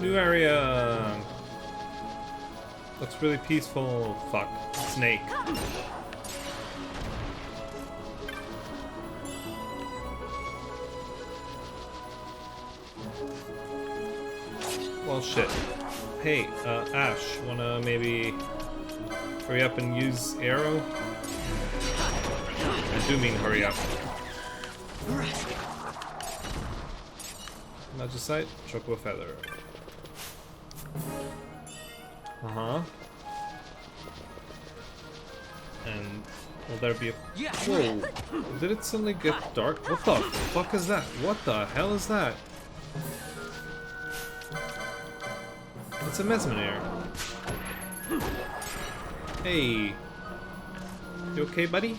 New area. Looks really peaceful. Fuck. Snake. Well, shit. Hey, Ash, wanna maybe hurry up and use arrow? I do mean hurry up. Magicite, chocolate feather. Uh-huh. And will there be a... Whoa! Did it suddenly get dark? What the fuck is that? What the hell is that? It's a mesmer. Hey. You okay, buddy?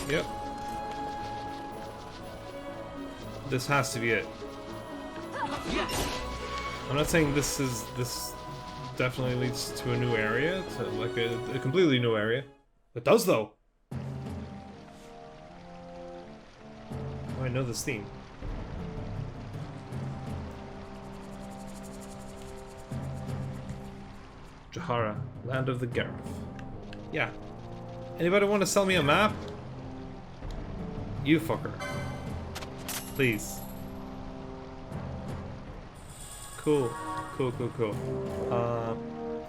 Yep. This has to be it. I'm not saying this definitely leads to a new area, to like a completely new area. It does though. Oh, I know this theme. Jahara, land of the Gareth. Yeah. Anybody want to sell me a map? You fucker. Please. Cool. Cool.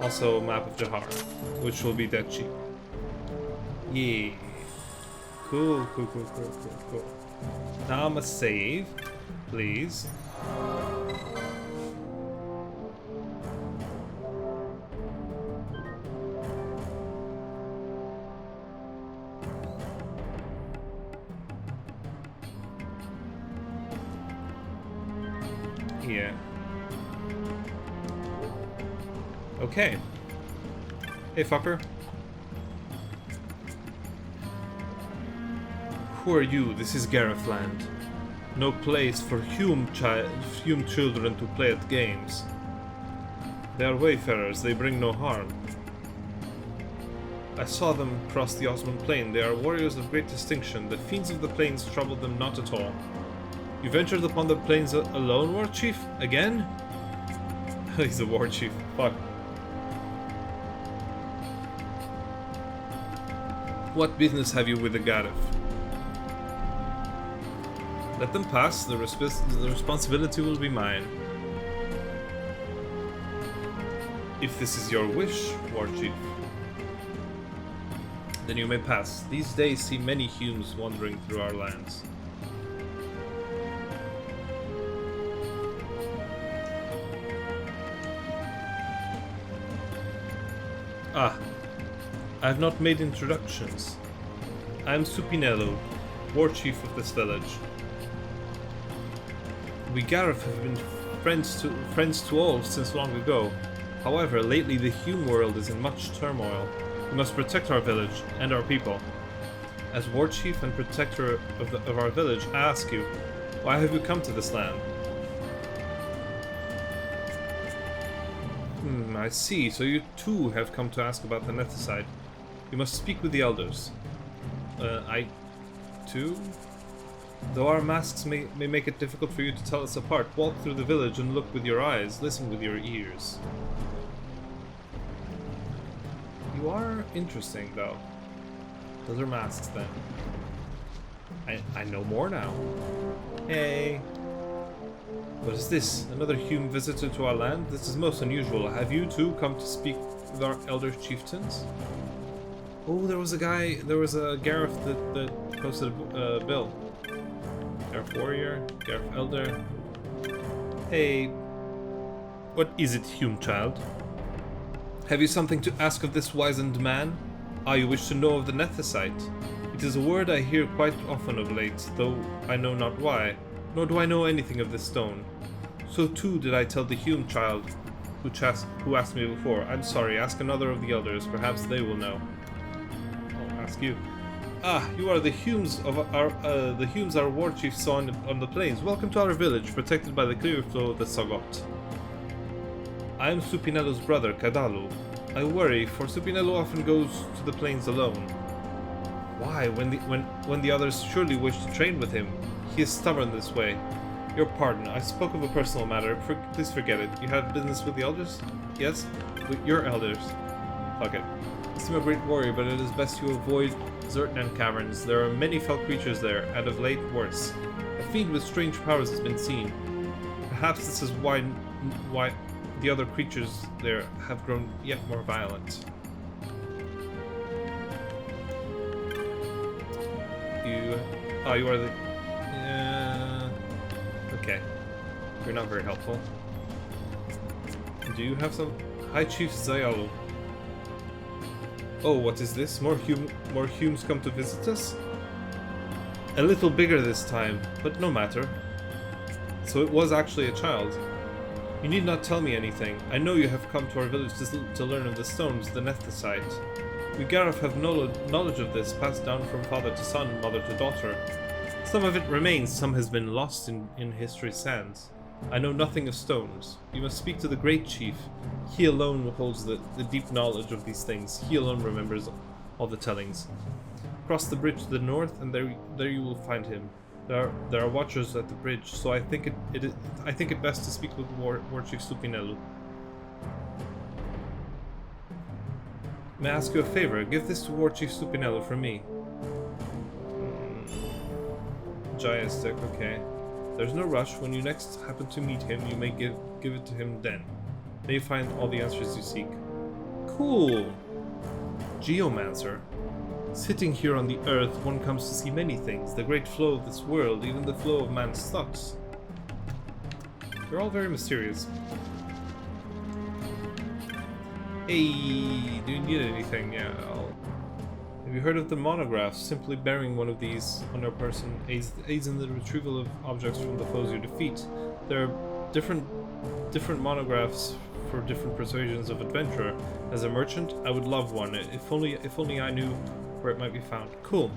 Also a map of Jahara, which will be dead cheap. Yeah. Cool. Now I'm a save, please. Yeah. Okay. Hey, fucker. Who are you? This is Gareth land. No place for human children to play at games. They are wayfarers, they bring no harm. I saw them cross the Osman plain. They are warriors of great distinction. The fiends of the plains troubled them not at all. You ventured upon the plains alone, war chief? Again? He's a war chief. Fuck. What business have you with the Gareth? Let them pass. The responsibility will be mine. If this is your wish, war chief, then you may pass. These days see many Humes wandering through our lands. Ah, I have not made introductions. I am Supinello, war chief of this village. We Gareth have been friends to all since long ago. However, lately the Hume world is in much turmoil. We must protect our village and our people. As war chief and protector of our village, I ask you, why have you come to this land? I see. So you too have come to ask about the Nethicide. You must speak with the elders. I too? Though our masks may make it difficult for you to tell us apart, walk through the village and look with your eyes, listen with your ears. You are interesting, though. Those are masks, then. I know more now. Hey. What is this? Another Hume visitor to our land? This is most unusual. Have you too come to speak with our elder chieftains? Oh, there was a Gareth that posted a bill. Gareth warrior, Gareth elder. Hey, what is it, Hume child? Have you something to ask of this wizened man? Ah, you wish to know of the Nethicite? It is a word I hear quite often of late, though I know not why, nor do I know anything of this stone. So too did I tell the Hume child who asked me before. I'm sorry, ask another of the elders, perhaps they will know. I'll ask you. Ah, you are the Humes of our war chief saw on the plains. Welcome to our village, protected by the clear flow of the Sagot. I am Supinello's brother, Kadalu. I worry, for Supinello often goes to the plains alone. Why, when the others surely wish to train with him? He is stubborn this way. Your pardon, I spoke of a personal matter. Please forget it. You have business with the elders? Yes? With your elders. Fuck it. You seem a great warrior, but it is best you avoid Zertnan caverns. There are many fell creatures there, and of late worse. A fiend with strange powers has been seen. Perhaps this is why the other creatures there have grown yet more violent. You are the... okay. You're not very helpful. Do you have some... High Chief Zayalu. Oh, what is this? More Humes come to visit us? A little bigger this time, but no matter. So it was actually a child. You need not tell me anything. I know you have come to our village to learn of the stones, the Nethicite. We Gareth have knowledge of this, passed down from father to son, mother to daughter. Some of it remains, some has been lost in history's sands. I know nothing of stones. You must speak to the great chief. He alone holds the deep knowledge of these things. He alone remembers all the tellings. Cross the bridge to the north, and there you will find him. There are watchers at the bridge, so I think it best to speak with War Chief Supinello. May I ask you a favor? Give this to War Chief Supinello from me. Giant okay. There's no rush. When you next happen to meet him, you may give it to him then. May you find all the answers you seek. Cool! Geomancer. Sitting here on the earth, one comes to see many things. The great flow of this world, even the flow of man's thoughts. They're all very mysterious. Hey, do you need anything? Yeah, Have you heard of the monographs? Simply bearing one of these on your person aids in the retrieval of objects from the foes you defeat. There are different monographs for different persuasions of adventure. As a merchant, I would love one. If only I knew where it might be found. Cool.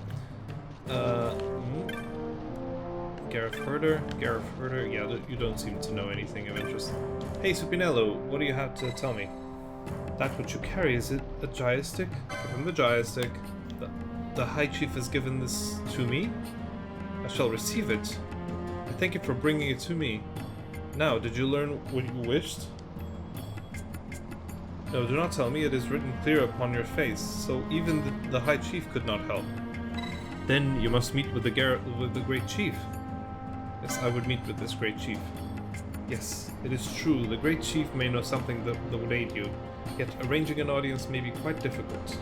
Gareth Herder. Yeah, you don't seem to know anything of interest. Hey, Supinello, what do you have to tell me? That which you carry, is it a Giastick? Give him the Giastick. The High Chief has given this to me. I shall receive it. I thank you for bringing it to me. Now, did you learn what you wished? No, do not tell me. It is written clear upon your face, so even the High Chief could not help. Then you must meet with the Great Chief. Yes, I would meet with this Great Chief. Yes, it is true. The Great Chief may know something that would aid you. Yet arranging an audience may be quite difficult.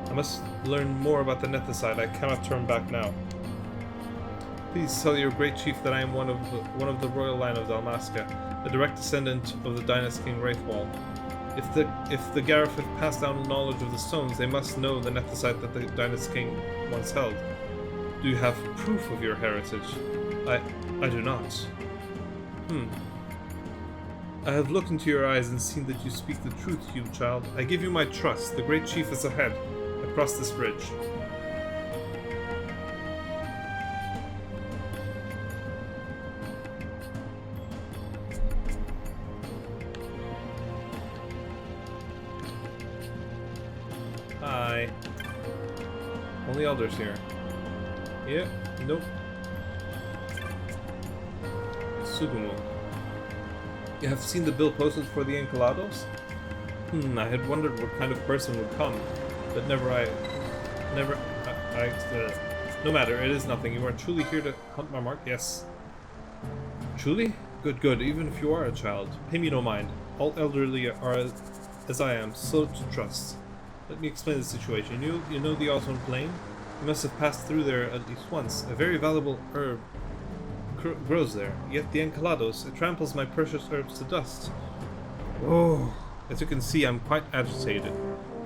I must learn more about the Nethicite. I cannot turn back now. Please tell your great chief that I am one of the royal line of Dalmasca, a direct descendant of the Dynast King Wraithwall. If the Gareth have passed down knowledge of the stones, they must know the Nethicite that the Dynast King once held. Do you have proof of your heritage? I do not. I have looked into your eyes and seen that you speak the truth, human child. I give you my trust. The great chief is ahead, across this bridge. Hi. Only elders here. Yeah, nope. Sugumo. You have seen the bill posted for the Encalados? I had wondered what kind of person would come, but no matter, it is nothing. You are truly here to hunt my mark? Yes. Truly? Good, even if you are a child. Pay me no mind. All elderly are, as I am, slow to trust. Let me explain the situation. You know the Osmond Plain? You must have passed through there at least once. A very valuable herb grows there, yet the Encalados, it tramples my precious herbs to dust. Oh, as you can see, I'm quite agitated.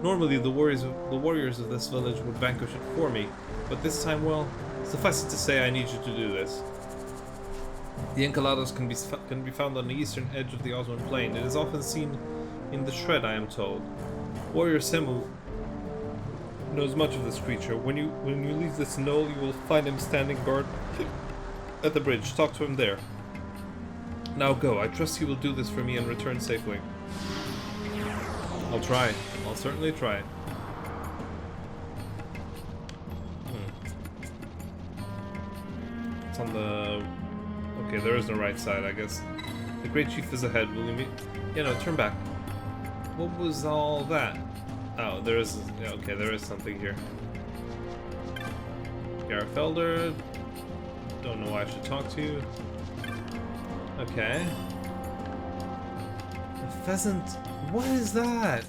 Normally the warriors of this village would vanquish it for me, but this time, well, suffice it to say I need you to do this. The Encalados can be found on the eastern edge of the Osmond Plain. It is often seen in the Shred, I am told. Warrior Semu knows much of this creature. When you leave this knoll, you will find him standing guard at the bridge. Talk to him there. Now go. I trust you will do this for me and return safely. I'll try. I'll certainly try. It's on the... Okay, there is no right side, I guess. The Great Chief is ahead. Will you meet... Yeah, no, turn back. What was all that? Oh, there is... Yeah, okay, there is something here. Gareth Elder. Don't know why I should talk to you. Okay. A pheasant. What is that?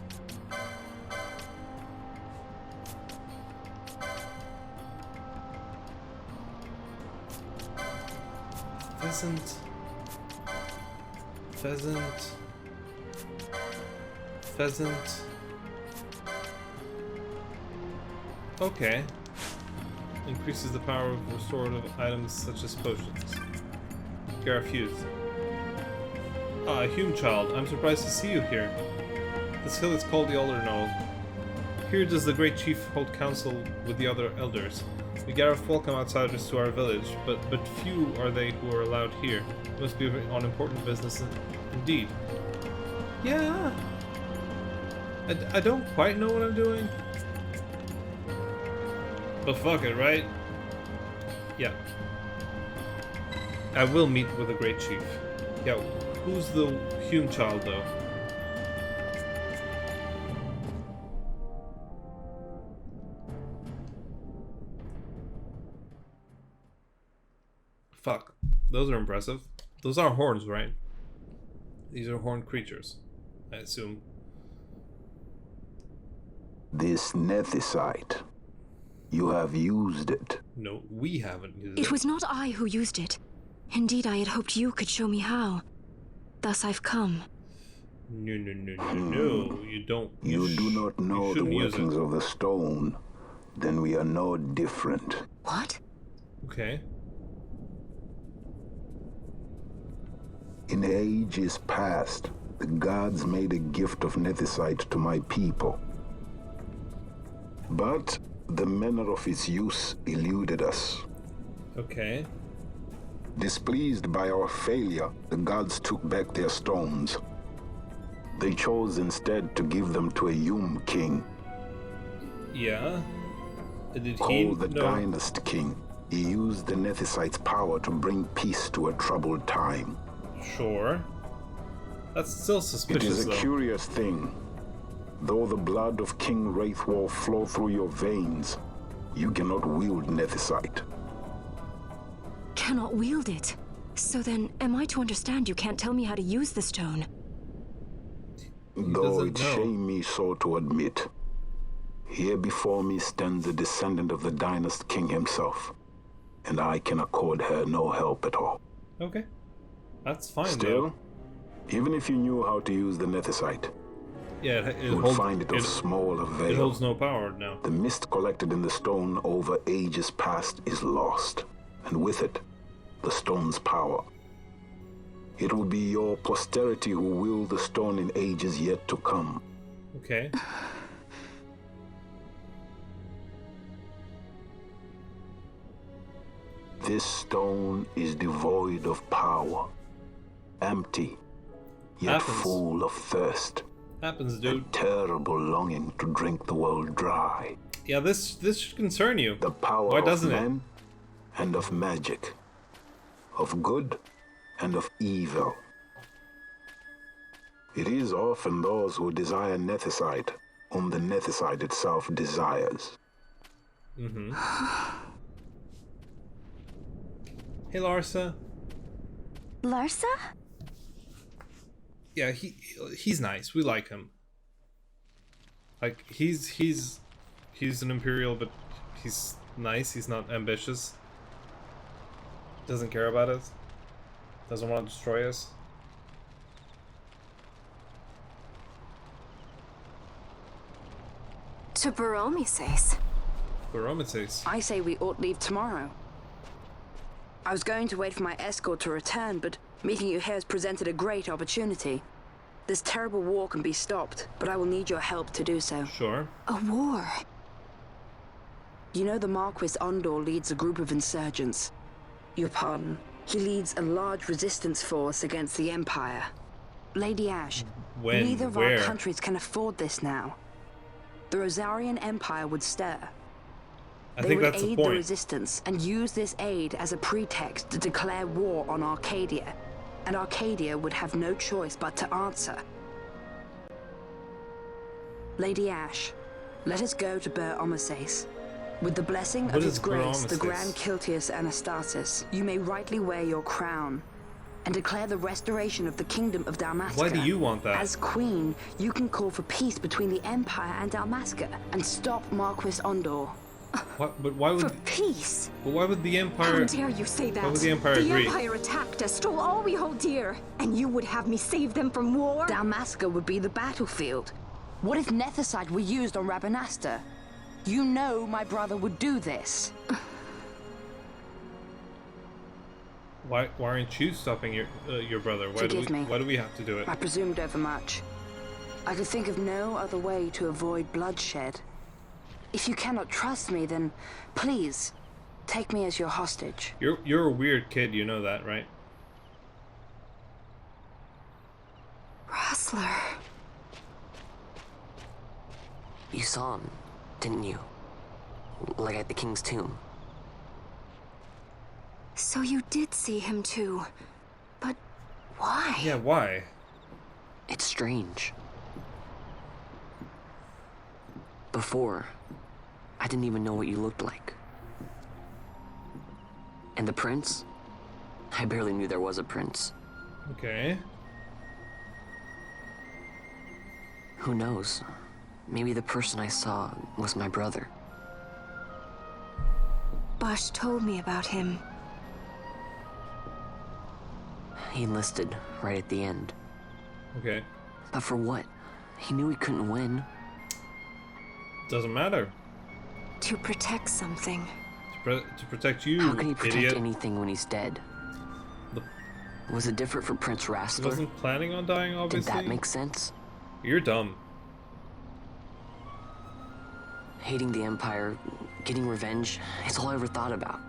Pheasant. Pheasant. Pheasant. Okay. Increases the power of restorative items such as potions. Gareth Hughes. Ah, Hume child, I'm surprised to see you here. This hill is called the Elder Knoll. Here does the Great Chief hold council with the other elders. We Gareth welcome outsiders to our village, but few are they who are allowed here. It must be on important business indeed. Yeah. I don't quite know what I'm doing. But fuck it, right? Yeah. I will meet with the Great Chief. Yeah, who's the Hume child, though? Fuck. Those are impressive. Those are horns, right? These are horned creatures, I assume. This nethicite. You have used it. No, we haven't used it. It was not I who used it. Indeed, I had hoped you could show me how. Thus I've come. No, you don't. You do not know the workings of the stone. Then we are no different. What? Okay. In ages past, the gods made a gift of nethicite to my people. But the manner of its use eluded us. Okay. Displeased by our failure, the gods took back their stones. They chose instead to give them to a Hume king. Yeah. Did Called the Dynast King. He used the nethicite's power to bring peace to a troubled time. Sure. That's still suspicious, It is a though. curious thing. Though the blood of King Wraithwall flow through your veins, you cannot wield nethicite. Cannot wield it. So then, am I to understand you can't tell me how to use the stone? Though it shame me so to admit, here before me stands a descendant of the Dynast King himself, and I can accord her no help at all. Okay. That's fine, Still, though. even if you knew how to use the nethicite, yeah, you would find it of small avail. It holds no power now. The mist collected in the stone over ages past is lost, and with it, the stone's power. It will be your posterity who wield the stone in ages yet to come. Okay. This stone is devoid of power, empty, yet full of thirst. Happens, dude. A terrible longing to drink the world dry. Yeah, this should concern you. The power Why of doesn't men and of magic, of good and of evil. It is often those who desire nethicite whom the nethicite itself desires. Mm-hmm. Hey, Larsa. Larsa? Yeah, he's nice. We like him. Like he's an Imperial, but he's nice. He's not ambitious. Doesn't care about us. Doesn't want to destroy us. To Baromises. Baromises. I say we ought leave tomorrow. I was going to wait for my escort to return, but meeting you here has presented a great opportunity. This terrible war can be stopped, but I will need your help to do so. Sure. A war? You know the Marquis Ondor leads a group of insurgents. Your pardon. He leads a large resistance force against the Empire. Lady Ash, When? neither of Where? our countries can afford this now. The Rosarian Empire would stir. I They think would that's the aid the point. resistance and use this aid as a pretext to declare war on Arcadia. And Arcadia would have no choice but to answer. Lady Ash, let us go to Ber Omases. With the blessing What of is His Grace, the Ber Omases? Grand Kiltius Anastasis, you may rightly wear your crown and declare the restoration of the Kingdom of Dalmasca. Why do you want that? As Queen, you can call for peace between the Empire and Dalmasca and stop Marquis Ondor. What? But why For would? peace? But why would the How Empire? dare you say that? Why would the Empire The agree? Empire attacked us, stole all we hold dear, and you would have me save them from war? Dalmasca would be the battlefield. What if Nethicite were used on Rabanasta? You know my brother would do this. Why aren't you stopping your brother? Why Forgive do we? me. Why do we have to do it? I presumed overmuch. I could think of no other way to avoid bloodshed. If you cannot trust me, then please take me as your hostage. You're a weird kid. You know that, right? Rustler. You saw him, didn't you? Like at the King's tomb. So you did see him too. But why? Yeah. Why? It's strange. Before, I didn't even know what you looked like. And the prince? I barely knew there was a prince. Okay. Who knows? Maybe the person I saw was my brother. Bush told me about him. He enlisted right at the end. Okay. But for what? He knew he couldn't win. Doesn't matter. To protect something. To protect you, How can he protect idiot. anything when he's dead? The- Was it different for Prince He Rastler? wasn't planning on dying, Did obviously. that make sense? You're dumb. Hating the Empire, getting revenge, it's all I ever thought about.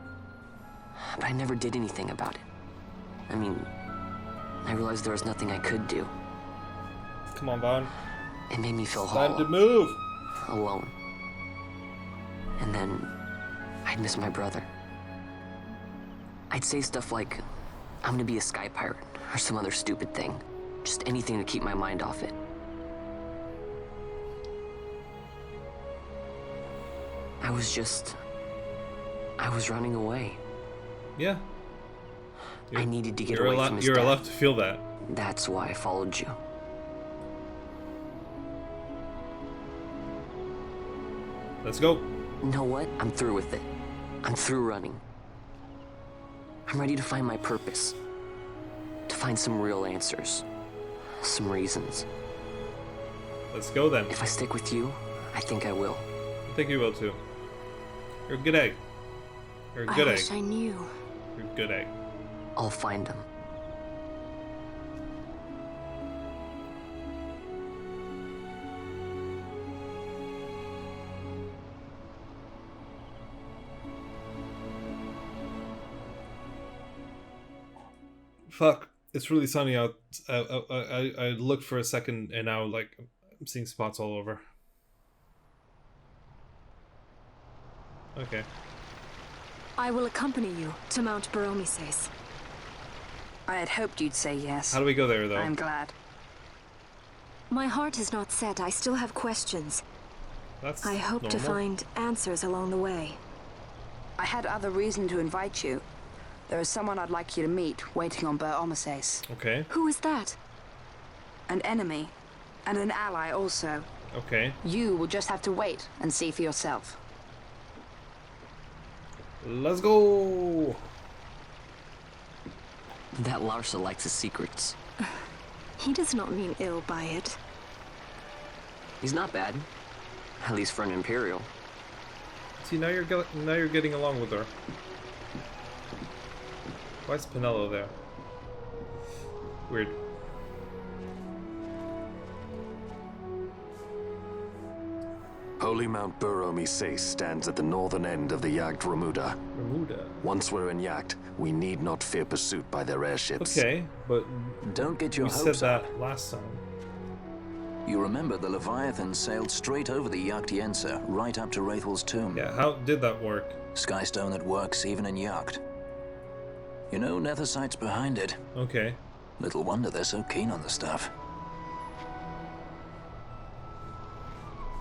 But I never did anything about it. I mean, I realized there was nothing I could do. Come on, Vaughn. It made me feel Time to hollow, move. alone. And then, I'd miss my brother. I'd say stuff like, I'm gonna be a sky pirate, or some other stupid thing. Just anything to keep my mind off it. I was running away. Yeah. I needed to get You're away allowed. from his You're death. allowed to feel that. That's why I followed you. Let's go. You know what? I'm through with it. I'm through running. I'm ready to find my purpose. To find some real answers. Some reasons. Let's go then. If I stick with you, I think I will. I think you will too. You're a good egg. You're a I good egg. wish I knew. You're a good egg. I'll find them. Fuck. It's really sunny out. I looked for a second and now like I'm seeing spots all over. Okay. I will accompany you to Mount Baromises. I had hoped you'd say yes. How do we go there though? I'm glad. My heart is not set. I still have questions. That's I hope to normal. find answers along the way. I had other reason to invite you. There is someone I'd like you to meet waiting on Ber Omases. Okay. Who is that? An enemy. And an ally also. Okay. You will just have to wait and see for yourself. Let's go. That Larsa likes his secrets. He does not mean ill by it. He's not bad. At least for an Imperial. See, now you're getting along with her. Why is Pinello there? Weird. Holy Mount Bur-Omi-Sase stands at the northern end of the Jagd Remuda. Remuda. Once we're in Jagd, we need not fear pursuit by their airships. Okay, but Don't get your we said hopes up. that last time. You remember the Leviathan sailed straight over the Jagd Yensa, right up to Wraithel's tomb. Yeah, how did that work? Skystone that works even in Jagd. You know, Nethersight's behind it. Okay. Little wonder they're so keen on the stuff.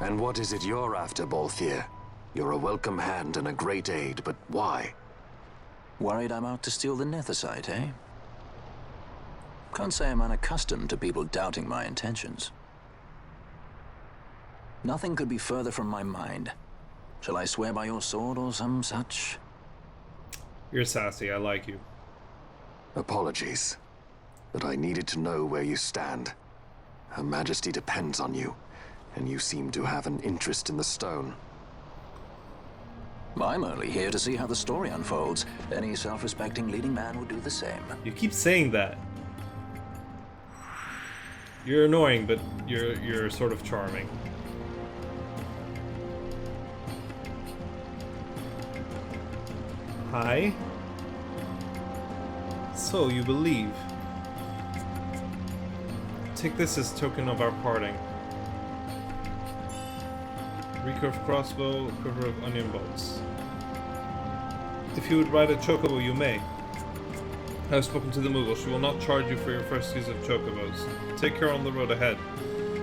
And what is it you're after, Balthier? You're a welcome hand and a great aid, but why? Worried I'm out to steal the Nethersight, eh? Can't say I'm unaccustomed to people doubting my intentions. Nothing could be further from my mind. Shall I swear by your sword or some such? You're sassy, I like you. Apologies, but I needed to know where you stand. Her Majesty depends on you, and you seem to have an interest in the stone. I'm only here to see how the story unfolds. Any self-respecting leading man would do the same. You keep saying that. You're annoying, but you're sort of charming. Hi. So you believe. Take this as token of our parting. Recurve crossbow, quiver of onion bolts. If you would ride a chocobo, you may. I have spoken to the Moogle. She will not charge you for your first use of chocobos. Take care on the road ahead.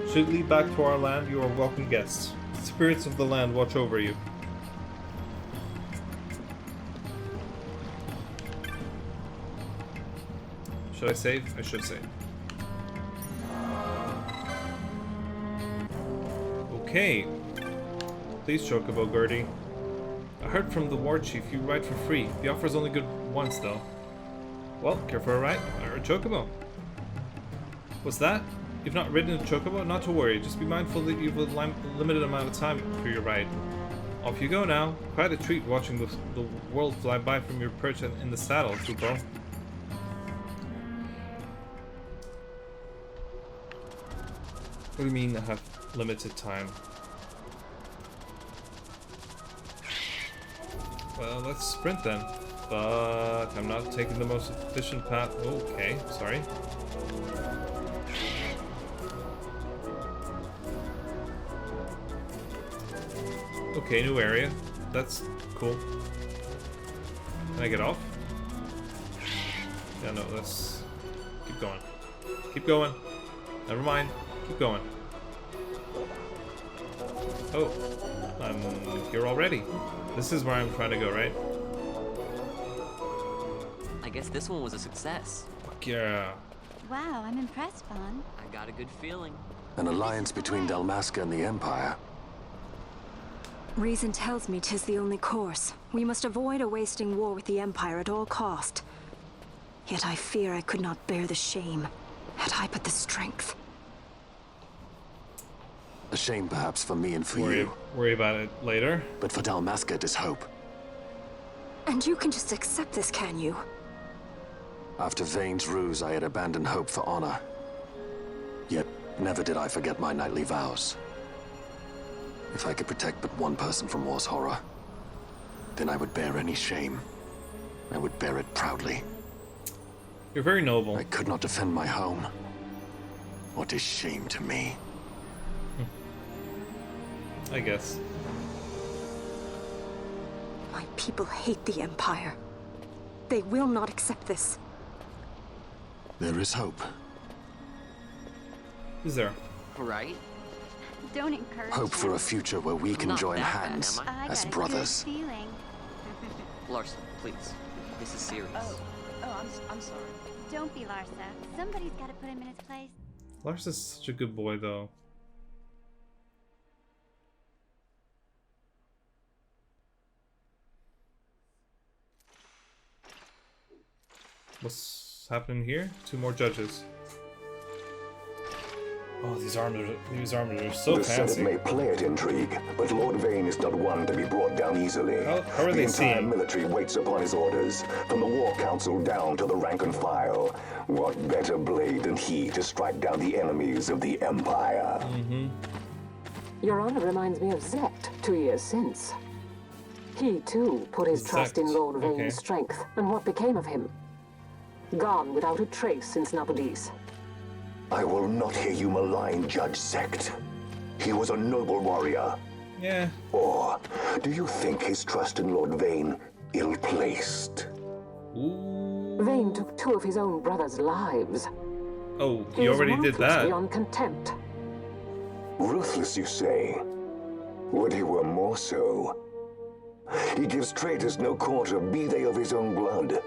Should you lead back to our land, you are welcome guests. The spirits of the land watch over you. Should I save? I should save. Okay. Please, Chocobo Gertie. I heard from the war chief you ride for free. The offer is only good once, though. Well, care for a ride? Or a Chocobo? What's that? You've not ridden a Chocobo? Not to worry. Just be mindful that you've a limited amount of time for your ride. Off you go now. Quite a treat watching the world fly by from your perch in the saddle, Kupo. What do you mean I have limited time? Well, let's sprint then. But I'm not taking the most efficient path. Okay, sorry. Okay, new area. That's cool. Can I get off? Yeah, no, let's keep going. Keep going. Never mind. Keep going. Oh, I'm here already. This is where I'm trying to go, right? I guess this one was a success. Fuck yeah. Wow, I'm impressed, Vaughn. I got a good feeling. An alliance between Dalmasca and the Empire. Reason tells me 'tis the only course. We must avoid a wasting war with the Empire at all cost. Yet I fear I could not bear the shame, had I but the strength. A shame perhaps for me and for you. Worry about it later. But for Dalmasca it is hope. And you can just accept this, can you? After Vane's ruse, I had abandoned hope for honor. Yet, never did I forget my knightly vows. If I could protect but one person from war's horror, then I would bear any shame. I would bear it proudly. You're very noble. I could not defend my home. What is shame to me? I guess. My people hate the Empire. They will not accept this. There is hope. Is there? Right? Don't encourage Hope for a him. future where we can Not join that bad, hands am I? as got a brothers. good feeling. Larson, please. This is serious. I'm sorry. Don't be Larsa. Somebody's got to put him in his place. Lars is such a good boy, though. What's happening here? 2 more judges. Oh, these armors are so The Senate fancy. may play at intrigue, but Lord Vane is not one to be brought down easily. How are the they entire seeing? military waits upon his orders, from the War Council down to the rank and file. What better blade than he to strike down the enemies of the Empire? Your honor reminds me of Zect 2 years since. He, too, put his trust in Lord Vane's strength, and what became of him? Gone without a trace since Nabudis. I will not hear you malign Judge Zect. He was a noble warrior. Yeah. Or do you think his trust in Lord Vane ill-placed? Vane took 2 of his own brothers' lives. Oh, he already did that. Beyond contempt. Ruthless, you say? Would he were more so? He gives traitors no quarter, be they of his own blood.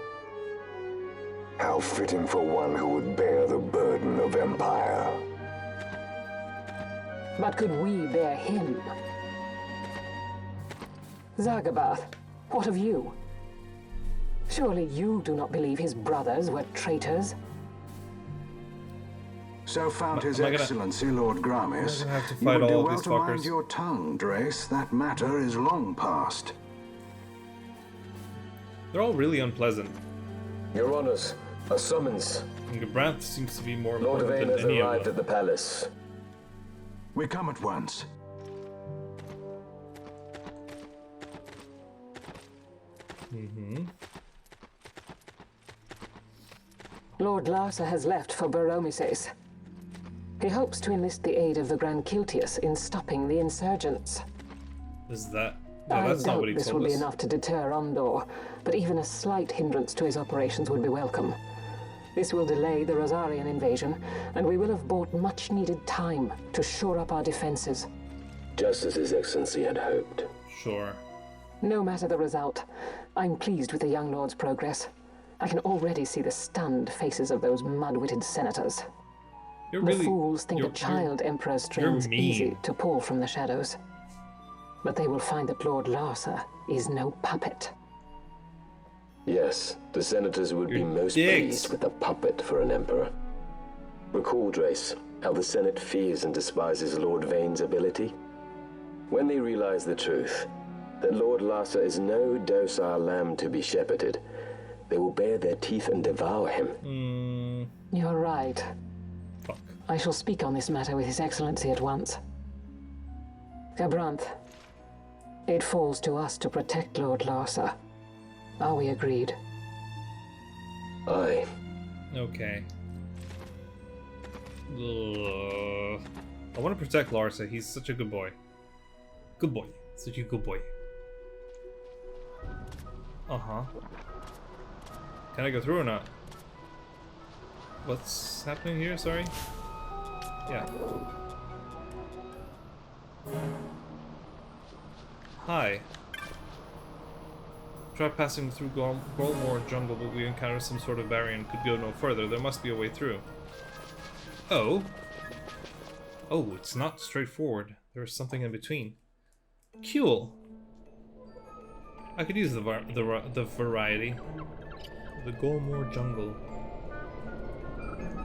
How fitting for one who would bear the burden of empire. But could we bear him? Zagabath, what of you? Surely you do not believe his brothers were traitors? So found His Excellency Lord Gramis. You would do well to mind your tongue, Drace. That matter is long past. They're all really unpleasant. Your honors, a summons. And Gabranth seems to be more Lord important Vane has than any arrived of at the palace. We come at once. Lord Larsa has left for Baromises. He hopes to enlist the aid of the Grand Kiltius in stopping the insurgents. Is that? No, I that's not doubt what he this told will us. be enough to deter Ondor, but even a slight hindrance to his operations would be welcome. This will delay the Rosarian invasion, and we will have bought much-needed time to shore up our defenses. Just as His Excellency had hoped. Sure. No matter the result, I'm pleased with the young lord's progress. I can already see the stunned faces of those mud-witted senators. The fools think a child emperor's strings easy to pull from the shadows. But they will find that Lord Larsa is no puppet. Yes, the senators would be most pleased with a puppet for an emperor. Recall, Drace, how the Senate fears and despises Lord Vane's ability. When they realize the truth, that Lord Larsa is no docile lamb to be shepherded, they will bare their teeth and devour him. You're right. Fuck. I shall speak on this matter with His Excellency at once. Gabranth, it falls to us to protect Lord Larsa. Are we agreed? Aye. Okay. I want to protect Larsa. He's such a good boy. Good boy. Such a good boy. Uh-huh. Can I go through or not? What's happening here? Sorry. Yeah. Hi. Tried passing through Golmore jungle, but we encountered some sort of barrier and could go no further. There must be a way through. Oh. Oh, it's not straightforward. There's something in between. Cool. I could use the variety. The Golmore jungle.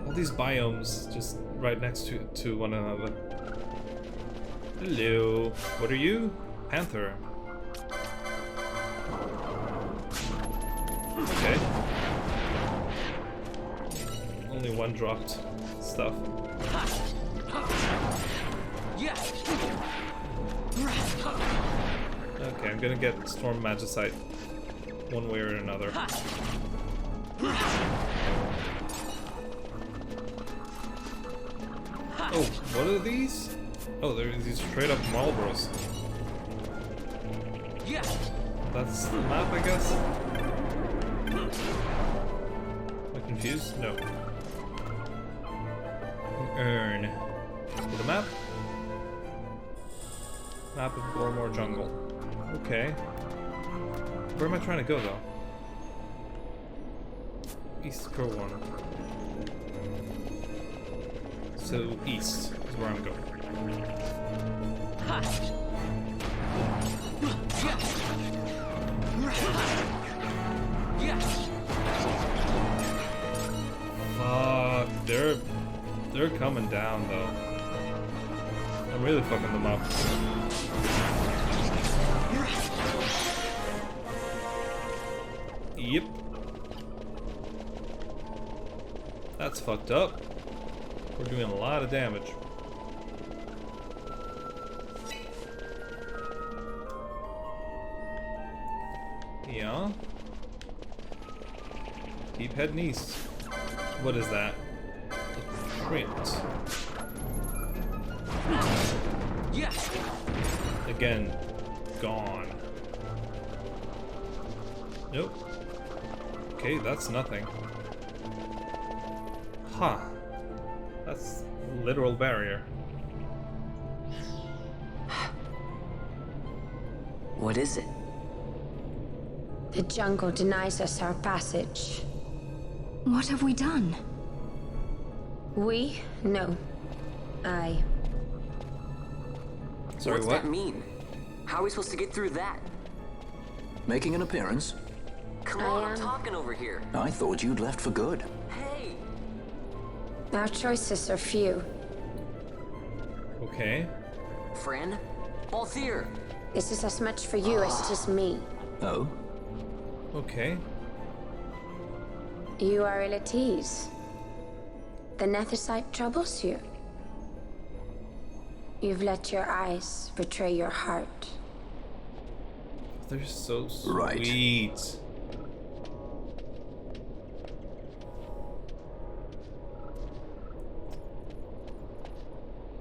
All these biomes just right next to one another. Hello. What are you? Panther. Okay. Only one dropped stuff. Okay, I'm gonna get Storm Magicite one way or another. Oh, what are these? Oh, they're these straight up Marlboros. That's the map, I guess? Am I confused? No. An urn. For the map? Map of Gormore Jungle. Okay. Where am I trying to go, though? East Kerwan. So, east is where I'm going. They're coming down, though. I'm really fucking them up. Yep. That's fucked up. We're doing a lot of damage. Yeah. Keep heading east. What is that? A print. Yes. Again, gone. Nope. Okay, that's nothing. Huh. That's a literal barrier. What is it? The jungle denies us our passage. What have we done? We? No. I. Sorry, What's what? that mean? How are we supposed to get through that? Making an appearance? Come on, I'm talking over here. I thought you'd left for good. Hey! Our choices are few. Okay. Friend? Balthier! This is as much for you as it is me. Oh? Okay. You are ill at ease. The nether side troubles you. You've let your eyes betray your heart. They're so sweet. Right.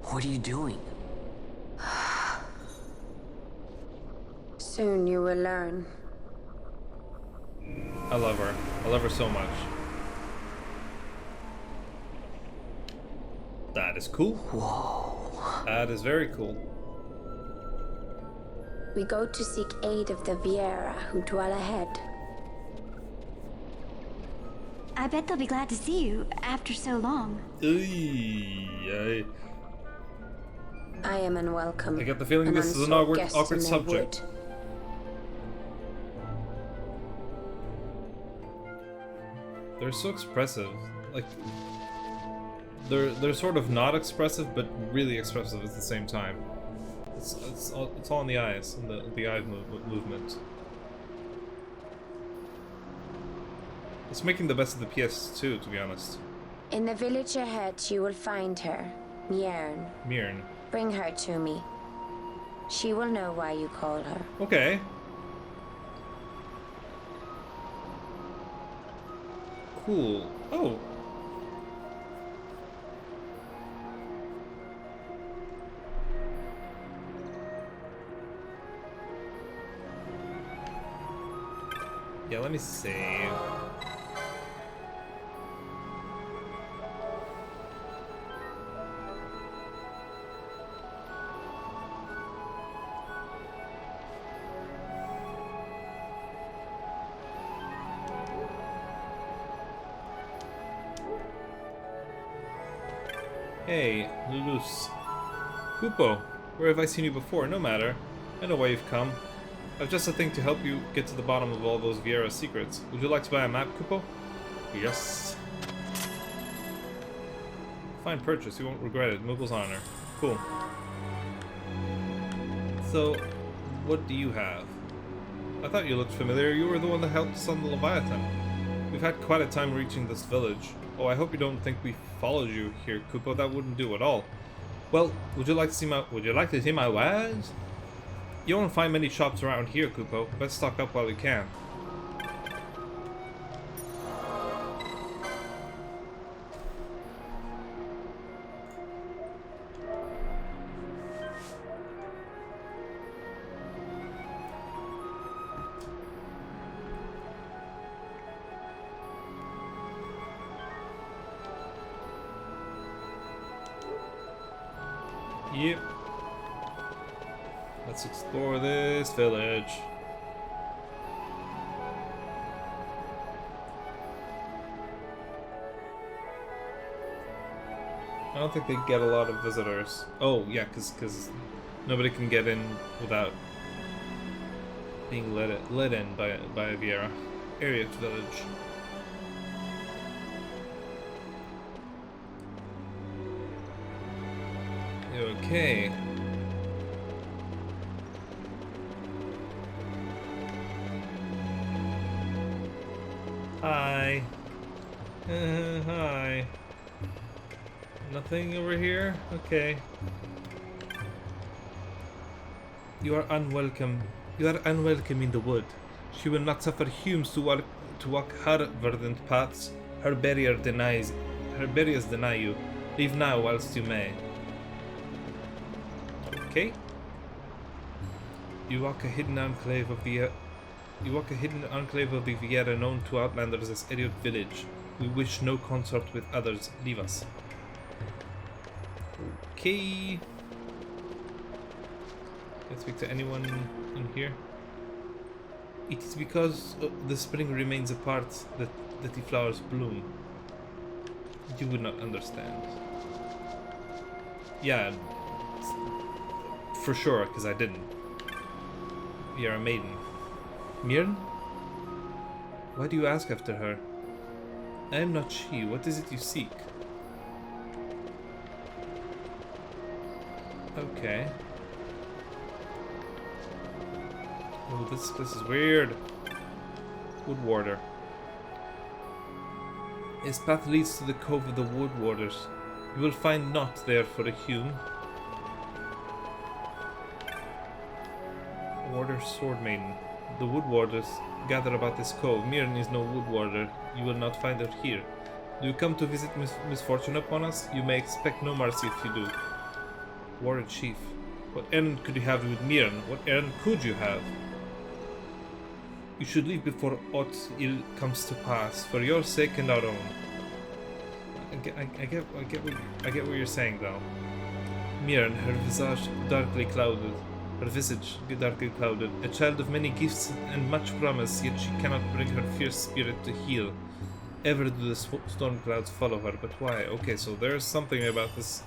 What are you doing? Soon you will learn. I love her. I love her so much. That is cool. Whoa. That is very cool. We go to seek aid of the Viera who dwell ahead. I bet they'll be glad to see you after so long. I am unwelcome. I get the feeling this is an awkward subject. They're so expressive. Like they're sort of not expressive, but really expressive at the same time. It's all in the eyes and the eye movement. It's making the best of the PS2, to be honest. In the village ahead, you will find her, Mjern. Mjern. Bring her to me. She will know why you call her. Okay. Cool. Oh. Yeah, let me save. Hey, Lulus. Kupo, where have I seen you before? No matter. I know why you've come. I've just a thing to help you get to the bottom of all those Viera secrets. Would you like to buy a map, Kupo? Yes. Fine purchase, you won't regret it. Muggle's honor. Cool. So, what do you have? I thought you looked familiar. You were the one that helped us on the Leviathan. We've had quite a time reaching this village. Oh, I hope you don't think we followed you here, Kupo. That wouldn't do at all. Well, would you like to see my wares? You won't find many shops around here, Kupo. Let's stock up while we can. Yep. Let's explore this village. I don't think they get a lot of visitors. Oh, yeah, because nobody can get in without being let in by a Viera area village. Okay. Hi. Hi. Nothing over here? Okay. You are unwelcome. You are unwelcome in the wood. She will not suffer humans to walk her verdant paths. Her barriers deny you. Leave now whilst you may. Okay. You walk a hidden enclave of the Viera known to outlanders as Eriot Village. We wish no consort with others. Leave us. Okay. Can I speak to anyone in here? It is because the spring remains apart that the flowers bloom. You would not understand. Yeah, for sure, because I didn't. You are a maiden. Mirn? Why do you ask after her? I am not she. What is it you seek? Okay. Oh, this place is weird. Wood Warder. His path leads to the Cove of the Wood Warders. You will find naught there for a hume. Warder Sword Maiden. The Wood Warders gather about this cove. Mirn is no Wood Warder. You will not find her here. Do you come to visit misfortune upon us? You may expect no mercy if you do. Warder Chief. What errand could you have with Mirn? What errand could you have? You should leave before aught ill comes to pass, for your sake and our own. I get what you're saying, though. Mirn, her visage darkly clouded. Her visage darkly clouded. A child of many gifts and much promise, yet she cannot bring her fierce spirit to heal. Ever do the storm clouds follow her, but why? Okay, so there's something about this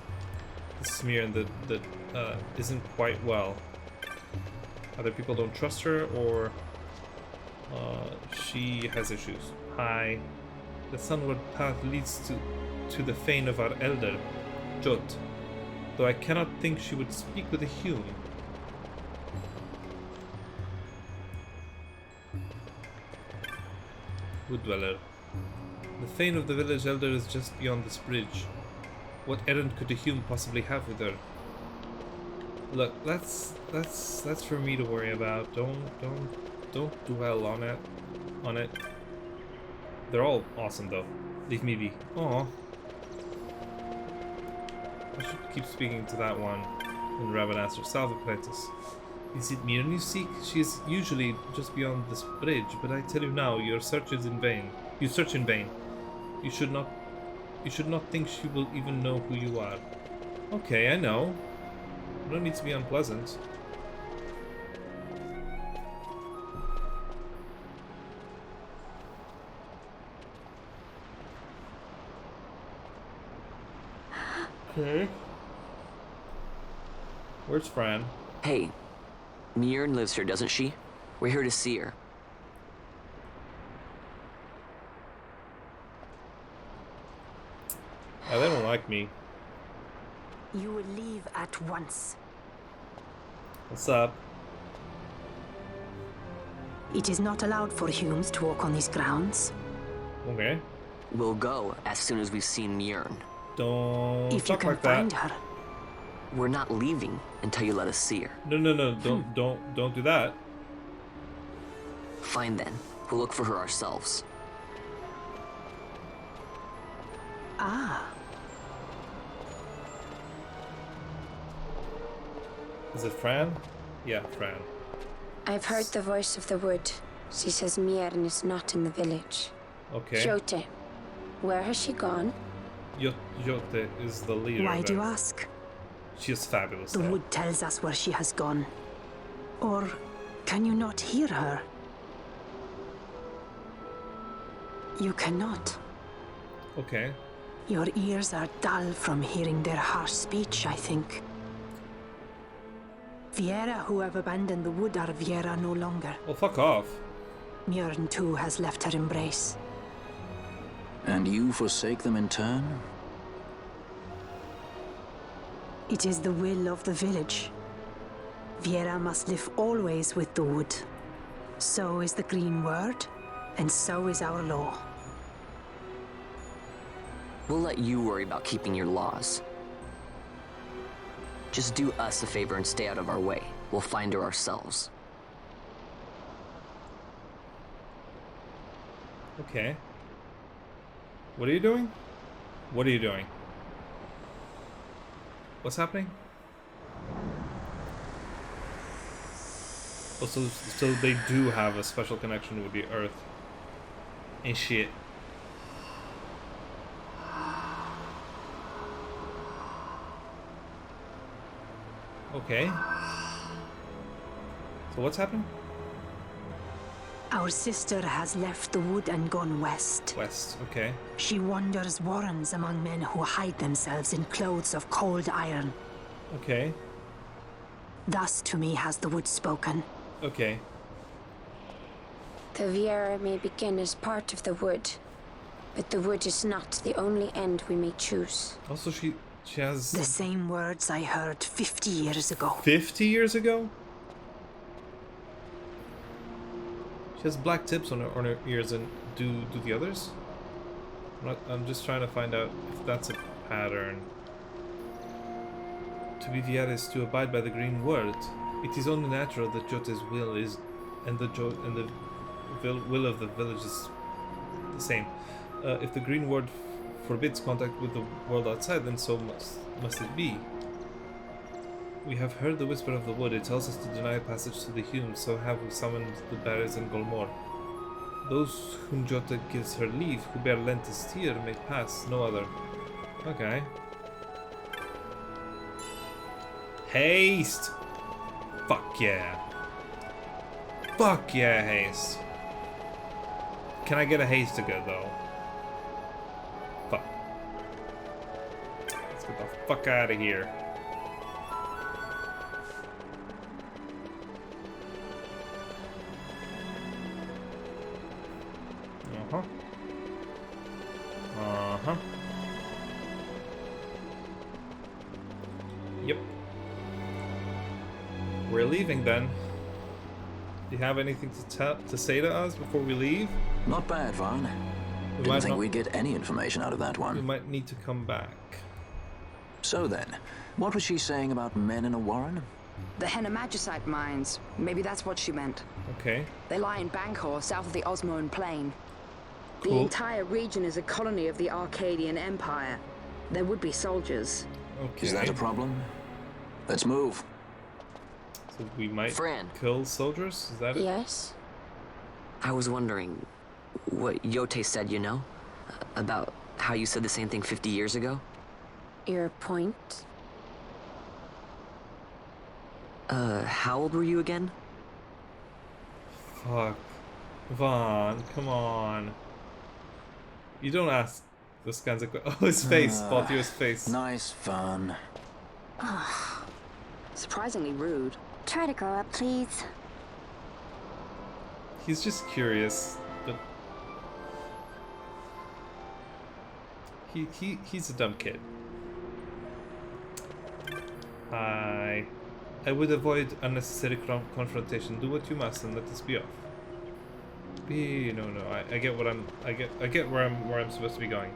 Mirn that isn't quite well. Either people don't trust her, or she has issues. Hi. The sunward path leads to the fane of our elder, Jot, though I cannot think she would speak with a hume. Wood Dweller. The fane of the village elder is just beyond this bridge. What errand could a hume possibly have with her? Look, that's for me to worry about. Don't dwell on it. They're all awesome though. Leave me be. Aw. I should keep speaking to that one. And Raven answered, Salve Apprentice. Is it Mirn you seek? She is usually just beyond this bridge, but I tell you now, your search is in vain. You search in vain. You should not think she will even know who you are. Okay, I know. No need to be unpleasant. Okay. Where's Fran? Hey, Mirn lives here, doesn't she? We're here to see her. Oh, they don't like me. You will leave at once. What's up? It is not allowed for humans to walk on these grounds. Okay. We'll go as soon as we've seen Mirn. Don't if you talk can like find that. her. We're not leaving until you let us see her. No. Don't do that. Fine then. We'll look for her ourselves. Ah. Is it Fran? Yeah, Fran. I've heard the voice of the wood. She says Mirn is not in the village. Okay. Jote, where has she gone? Jote is the leader. Why do you ask? She is fabulous. The wood tells us where she has gone. Or can you not hear her? You cannot. Okay. Your ears are dull from hearing their harsh speech, I think. Viera who have abandoned the wood are Viera no longer. Well, fuck off. Mirn too has left her embrace. And you forsake them in turn? It is the will of the village. Viera must live always with the wood. So is the green word, and so is our law. We'll let you worry about keeping your laws. Just do us a favor and stay out of our way. We'll find her ourselves. Okay. What are you doing? What are you doing? What's happening? Oh, so they do have a special connection with the Earth. And shit. Okay. So what's happening? Our sister has left the wood and gone west. West, okay. She wanders warrens among men who hide themselves in clothes of cold iron. Okay. Thus to me has the wood spoken. Okay. The Viera may begin as part of the wood, but the wood is not the only end we may choose. Also, she has... The same words I heard 50 years ago. 50 years ago? She has black tips on her ears, and do the others? I'm just trying to find out if that's a pattern. To be Viera is to abide by the green word. It is only natural that Jote's will is, and the will of the village is the same. If the green word forbids contact with the world outside, then so must it be. We have heard the whisper of the wood. It tells us to deny passage to the humans, so have we summoned the barriers in Golmor. Those whom Jota gives her leave, who bear Lentis tear, may pass, no other. Okay. Haste! Fuck yeah. Fuck yeah, haste. Can I get a haste to go, though? Fuck. Let's get the fuck out of here. Yep. We're leaving then. Do you have anything to say to us before we leave? Not bad, Vaughn. Didn't think we'd get any information out of that one. We might need to come back. So then, what was she saying about men in a warren? The Henna-Magicite mines. Maybe that's what she meant. Okay. They lie in Bangkor, south of the Osmoan Plain. Cool. The entire region is a colony of the Arcadian Empire. There would be soldiers. Okay. Is that a problem? Let's move. So we might Fran. kill soldiers? Is that it? Yes? I was wondering what Yote said, you know? About how you said the same thing 50 years ago? Your point? How old were you again? Fuck. Vaughn, come on. You don't ask those kinds of questions. Oh, his face. Balthier's face. Nice fun. Surprisingly rude. Try to grow up, please. He's just curious, but he's a dumb kid. I would avoid unnecessary confrontation. Do what you must and let this be off. No, I get what I get where I'm supposed to be going.